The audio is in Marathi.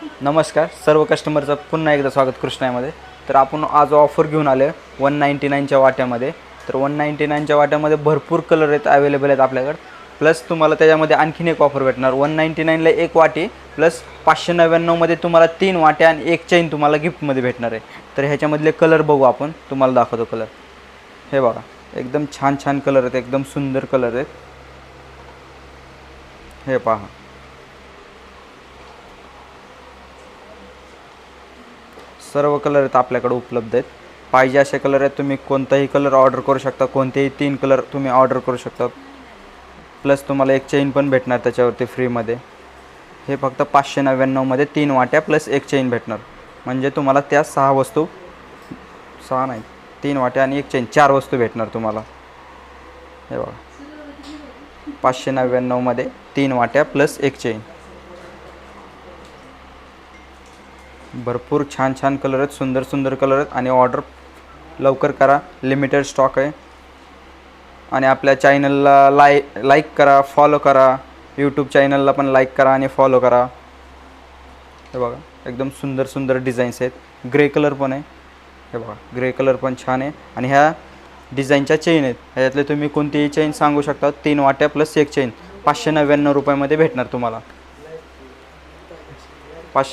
नमस्कार सर्व कस्टमरचं पुन्हा एकदा स्वागत कृष्णामध्ये. तर आपण आज ऑफर घेऊन आले 199च्या वाट्यामध्ये. तर 199च्या वाट्यामध्ये भरपूर कलर आहेत, अवेलेबल आहेत आपल्याकडे. प्लस तुम्हाला त्याच्यामध्ये आणखीन एक ऑफर भेटणार. 199ला एक वाटी प्लस 599मध्ये तुम्हाला 3 वाट्या आणि एक चेन तुम्हाला गिफ्टमध्ये भेटणार आहे. तर ह्याच्यामधले कलर बघू आपण, तुम्हाला दाखवतो कलर. हे बघा, एकदम छान छान कलर आहेत, एकदम सुंदर कलर आहेत. हे पहा, सर्व कलर आहेत आपल्याकडे उपलब्ध आहेत. पाहिजे असे कलर आहेत, तुम्ही कोणताही कलर ऑर्डर करू शकता. कोणतेही 3 कलर तुम्ही ऑर्डर करू शकता. प्लस तुम्हाला एक चेन पण भेटणार त्याच्यावरती फ्रीमध्ये. हे फक्त 599मध्ये 3 वाट्या प्लस एक चेन भेटणार. म्हणजे तुम्हाला त्या 6 वस्तू, 6 नाही 3 वाट्या आणि एक चेन, 4 वस्तू भेटणार तुम्हाला. हे बघा, 599मध्ये 3 वाट्या प्लस एक चेन. भरपूर छान छान कलर आहेत, सुंदर सुंदर कलर आहेत. आणि ऑर्डर लवकर करा, लिमिटेड स्टॉक आहे. आणि आपल्या चॅनलला लाईक करा, फॉलो करा. यूट्यूब चॅनलला पण लाईक करा आणि फॉलो करा. हे बघा, एकदम सुंदर सुंदर डिझाईन्स आहेत. ग्रे कलर पण आहे. हे बघा, ग्रे कलर पण छान आहे. आणि ह्या डिझाईनच्या चेन आहेत. ह्याच्यातले तुम्ही कोणतीही चेन सांगू शकता. 3 वाट्या प्लस एक चेन 599 रुपयामध्ये भेटणार तुम्हाला.